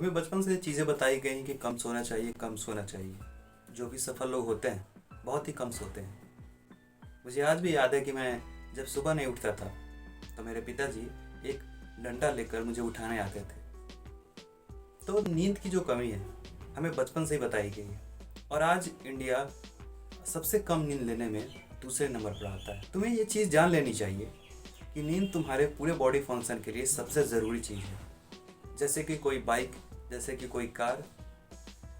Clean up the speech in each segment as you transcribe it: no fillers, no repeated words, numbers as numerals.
हमें बचपन से चीज़ें बताई गई कि कम सोना चाहिए, कम सोना चाहिए। जो भी सफल लोग होते हैं बहुत ही कम सोते हैं। मुझे आज भी याद है कि मैं जब सुबह नहीं उठता था तो मेरे पिताजी एक डंडा लेकर मुझे उठाने आते थे। तो नींद की जो कमी है हमें बचपन से ही बताई गई है और आज इंडिया सबसे कम नींद लेने में दूसरे नंबर पर आता है। तुम्हें ये चीज़ जान लेनी चाहिए कि नींद तुम्हारे पूरे बॉडी फंक्शन के लिए सबसे ज़रूरी चीज़ है। जैसे कि कोई बाइक, जैसे कि कोई कार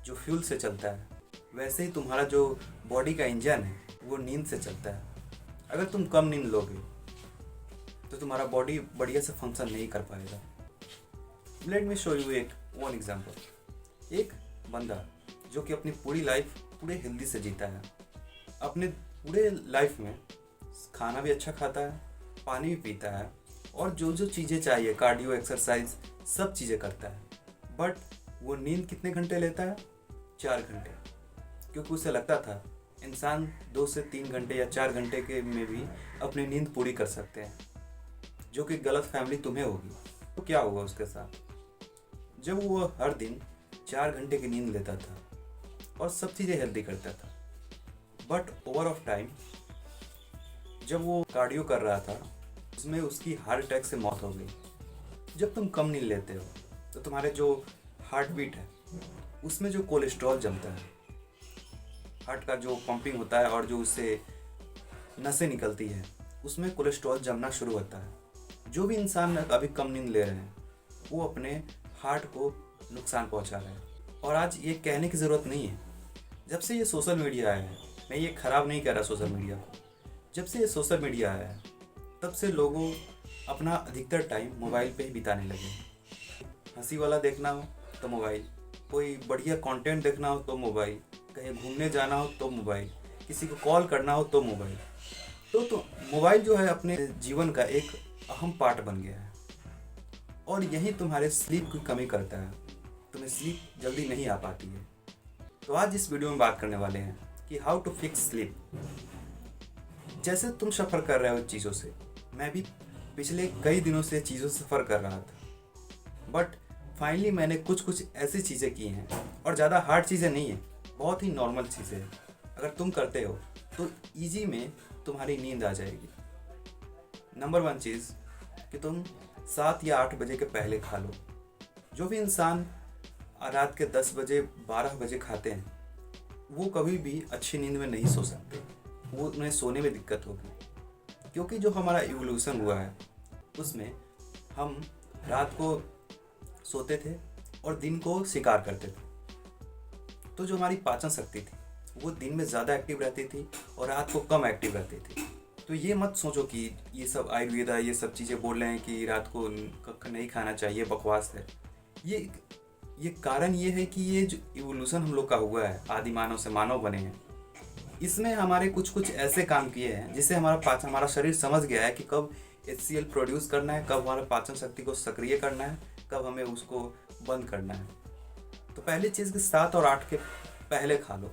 जो फ्यूल से चलता है, वैसे ही तुम्हारा जो बॉडी का इंजन है वो नींद से चलता है। अगर तुम कम नींद लोगे तो तुम्हारा बॉडी बढ़िया से फंक्शन नहीं कर पाएगा। लेट मी शो यू एक वन एग्जांपल। एक बंदा जो कि अपनी पूरी लाइफ पूरे हेल्दी से जीता है, अपने पूरे लाइफ में खाना भी अच्छा खाता है, पानी भी पीता है और जो जो चीज़ें चाहिए, कार्डियो, एक्सरसाइज, सब चीज़ें करता है। बट वो नींद कितने घंटे लेता है? 4 घंटे। क्योंकि उसे लगता था इंसान 2 से 3 घंटे या 4 घंटे के में भी अपनी नींद पूरी कर सकते हैं, जो कि गलत फैमिली तुम्हें होगी। तो क्या हुआ उसके साथ? जब वो हर दिन 4 घंटे की नींद लेता था और सब चीज़ें हेल्दी करता था, बट ओवर ऑफ टाइम जब वो कार्डियो कर रहा था उसमें उसकी हार्ट अटैक से मौत हो गई। जब तुम कम नींद लेते हो तो तुम्हारे जो हार्ट बीट है उसमें जो कोलेस्ट्रॉल जमता है, हार्ट का जो पंपिंग होता है और जो उससे नसें निकलती है, उसमें कोलेस्ट्रॉल जमना शुरू होता है। जो भी इंसान अभी कम नींद ले रहे हैं वो अपने हार्ट को नुकसान पहुंचा रहे हैं। और आज ये कहने की ज़रूरत नहीं है, जब से ये सोशल मीडिया आया है, मैं ये ख़राब नहीं कर रहा सोशल मीडिया को, जब से ये सोशल मीडिया आया है तब से लोगों अपना अधिकतर टाइम मोबाइल पे ही बिताने लगे। हंसी वाला देखना हो तो मोबाइल, कोई बढ़िया कंटेंट देखना हो तो मोबाइल, कहीं घूमने जाना हो तो मोबाइल, किसी को कॉल करना हो तो मोबाइल। तो मोबाइल जो है अपने जीवन का एक अहम पार्ट बन गया है और यही तुम्हारे स्लीप की कमी करता है। तुम्हें स्लीप जल्दी नहीं आ पाती है। तो आज इस वीडियो में बात करने वाले हैं कि हाउ टू फिक्स स्लीप। जैसे तुम सफ़र कर रहे हो चीज़ों से, मैं भी पिछले कई दिनों से चीज़ों से सफ़र कर रहा था, बट फाइनली मैंने कुछ ऐसी चीज़ें की हैं और ज़्यादा हार्ड चीज़ें नहीं हैं, बहुत ही नॉर्मल चीज़ें हैं। अगर तुम करते हो तो इजी में तुम्हारी नींद आ जाएगी। नंबर 1 चीज़ कि तुम 7 या 8 बजे के पहले खा लो। जो भी इंसान रात के 10 बजे 12 बजे खाते हैं वो कभी भी अच्छी नींद में नहीं सो सकते, वो उन्हें सोने में दिक्कत होगी। क्योंकि जो हमारा इवोल्यूशन हुआ है उसमें हम रात को सोते थे और दिन को शिकार करते थे। तो जो हमारी पाचन शक्ति थी वो दिन में ज़्यादा एक्टिव रहती थी और रात को कम एक्टिव रहती थी। तो ये मत सोचो कि ये सब आयुर्वेदा ये सब चीज़ें बोल रहे हैं कि रात को नहीं खाना चाहिए, बकवास है। ये कारण ये है कि ये जो इवोल्यूशन हम लोग का हुआ है, आदि मानव से मानव बने हैं, इसमें हमारे कुछ ऐसे काम किए हैं जिससे हमारा शरीर समझ गया है कि कब HCl प्रोड्यूस करना है, कब हमारे पाचन शक्ति को सक्रिय करना है, कब हमें उसको बंद करना है। तो पहली चीज़ कि 7 और 8 के पहले खा लो।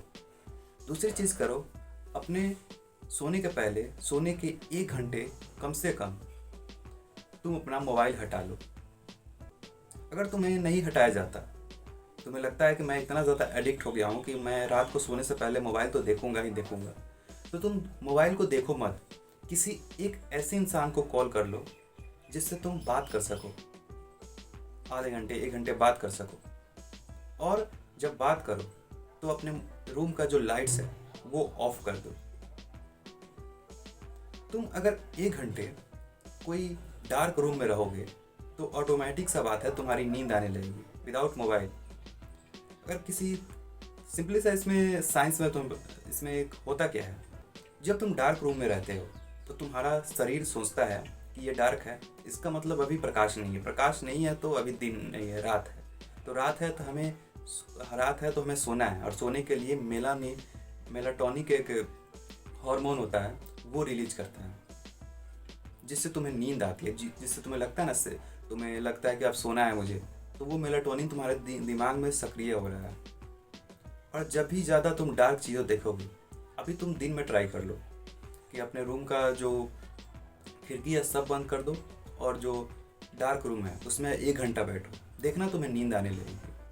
दूसरी चीज़ करो, अपने सोने के पहले, सोने के 1 घंटे कम से कम तुम अपना मोबाइल हटा लो। अगर तुम्हें नहीं हटाया जाता, तुम्हें लगता है कि मैं इतना ज़्यादा एडिक्ट हो गया हूँ कि मैं रात को सोने से पहले मोबाइल तो देखूंगा ही देखूंगा, तो तुम मोबाइल को देखो मत। किसी एक ऐसे इंसान को कॉल कर लो जिससे तुम बात कर सको, आधे घंटे 1 घंटे बात कर सको। और जब बात करो तो अपने रूम का जो लाइट्स है वो ऑफ कर दो। तुम अगर 1 घंटे कोई डार्क रूम में रहोगे तो ऑटोमेटिक सा बात है तुम्हारी नींद आने लगेगी विदाउट मोबाइल। अगर किसी सिंपली सा इसमें साइंस में तुम इसमें एक होता क्या है, जब तुम डार्क रूम में रहते हो तो तुम्हारा शरीर सोचता है कि ये डार्क है, इसका मतलब अभी प्रकाश नहीं है, प्रकाश नहीं है तो अभी दिन नहीं है, रात है। तो रात है तो हमें सोना है और सोने के लिए मेलाटोनिक एक हार्मोन होता है, वो रिलीज करता है जिससे तुम्हें नींद आती है, जिससे तुम्हें लगता है ना, तुम्हें लगता है कि अब सोना है मुझे, तो वो मेलाटोनिन तुम्हारे दिमाग में सक्रिय हो रहा है। और जब भी ज़्यादा तुम डार्क चीज़ें देखोगे, अभी तुम दिन में ट्राई कर लो कि अपने रूम का जो खिड़की है सब बंद कर दो और जो डार्क रूम है उसमें 1 घंटा बैठो, देखना तुम्हें नींद आने लगेगी।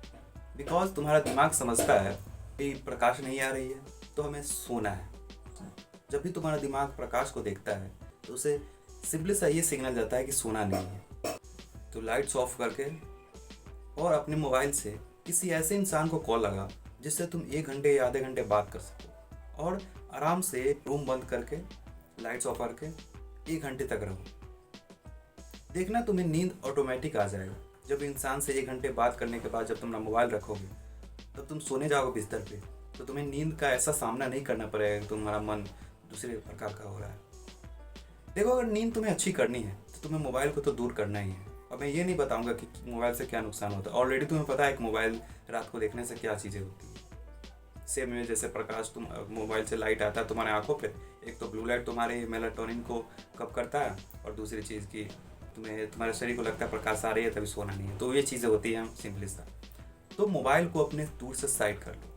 बिकॉज तुम्हारा दिमाग समझता है कि प्रकाश नहीं आ रही है तो हमें सोना है। जब भी तुम्हारा दिमाग प्रकाश को देखता है तो उसे सिंपली सा ये सिग्नल जाता है कि सोना नहीं है। तो लाइट्स ऑफ करके और अपने मोबाइल से किसी ऐसे इंसान को कॉल लगा जिससे तुम 1 घंटे या आधे घंटे बात कर सको, और आराम से रूम बंद करके लाइट्स ऑफ करके 1 घंटे तक रहो। देखना तुम्हें नींद ऑटोमेटिक आ जाएगा। जब इंसान से 1 घंटे बात करने के बाद जब तुम अपना मोबाइल रखोगे तब तुम सोने जाओगे बिस्तर पे, तो तुम्हें नींद का ऐसा सामना नहीं करना पड़ेगा कि तुम्हारा मन दूसरे प्रकार का हो रहा है। देखो, अगर नींद तुम्हें अच्छी करनी है तो तुम्हें मोबाइल को तो दूर करना ही है। और मैं ये नहीं बताऊंगा कि मोबाइल से क्या नुकसान होता है, ऑलरेडी तुम्हें पता है कि मोबाइल रात को देखने से क्या चीज़ें होती है। सेम में जैसे प्रकाश तुम मोबाइल से लाइट आता है तुम्हारे आंखों पे, एक तो ब्लू लाइट तुम्हारे मेलाटोनिन को कम करता है, और दूसरी चीज़ की तुम्हारे शरीर को लगता है प्रकाश आ रही है तभी सोना नहीं है। तो ये चीज़ें होती हैं सिंपली सा। तो मोबाइल को अपने दूर से साइड कर लो,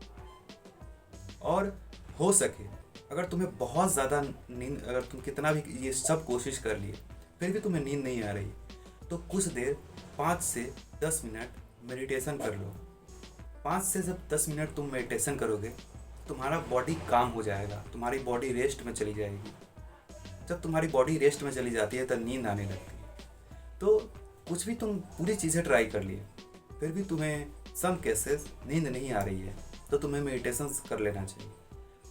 और हो सके अगर तुम्हें बहुत ज़्यादा नींद, अगर तुम कितना भी ये सब कोशिश कर लिए फिर भी तुम्हें नींद नहीं आ रही, तो कुछ देर 5 से 10 मिनट मेडिटेशन कर लो। 5 से जब 10 मिनट तुम मेडिटेशन करोगे तुम्हारा बॉडी काम हो जाएगा, तुम्हारी बॉडी रेस्ट में चली जाएगी। जब तुम्हारी बॉडी रेस्ट में चली जाती है तब नींद आने लगती है। तो कुछ भी तुम पूरी चीज़ें ट्राई कर लिए फिर भी तुम्हें सम केसेस नींद नहीं आ रही है, तो तुम्हें मेडिटेशन कर लेना चाहिए।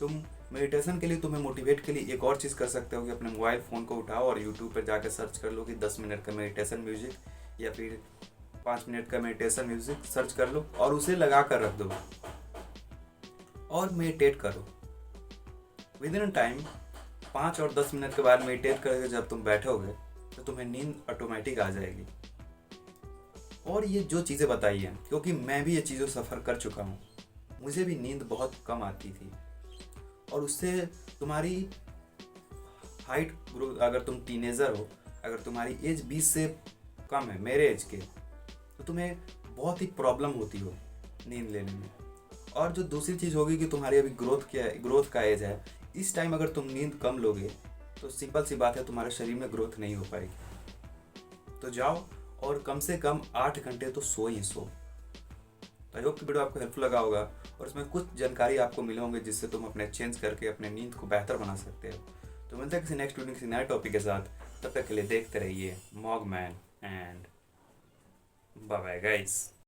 तुम मेडिटेशन के लिए, तुम्हें मोटिवेट के लिए एक और चीज़ कर सकते हो कि अपने मोबाइल फ़ोन को उठाओ और यूट्यूब पर जाकर सर्च कर लो कि 10 मिनट का मेडिटेशन म्यूजिक या फिर 5 मिनट का मेडिटेशन म्यूजिक सर्च कर लो और उसे लगा कर रख दो और मेडिटेट करो। विद इन टाइम 5 और 10 मिनट के बाद मेडिटेट करके जब तुम बैठोगे तो तुम्हें नींद ऑटोमेटिक आ जाएगी। और ये जो चीज़ें बताई हैं, क्योंकि मैं भी ये चीज़ों सफ़र कर चुका हूँ, मुझे भी नींद बहुत कम आती थी, और उससे तुम्हारी हाइट ग्रोथ, अगर तुम टीनेजर हो, अगर तुम्हारी एज 20 से कम है मेरे एज के, तो तुम्हें बहुत ही प्रॉब्लम होती हो नींद लेने में। और जो दूसरी चीज़ होगी कि तुम्हारी अभी ग्रोथ का एज है, इस टाइम अगर तुम नींद कम लोगे तो सिंपल सी बात है तुम्हारे शरीर में ग्रोथ नहीं हो पाएगी। तो जाओ और कम से कम 8 घंटे तो सो ही सो। आई होप कि वीडियो आपको हेल्पफुल लगा होगा और इसमें कुछ जानकारी आपको मिले होंगे जिससे तुम अपने चेंज करके अपने नींद को बेहतर बना सकते हो। तो मिलते हैं किसी नेक्स्ट वीडियो किसी नए टॉपिक के साथ। तब तक के लिए देखते रहिए मॉगमैन एंड बाय बाय गाइस।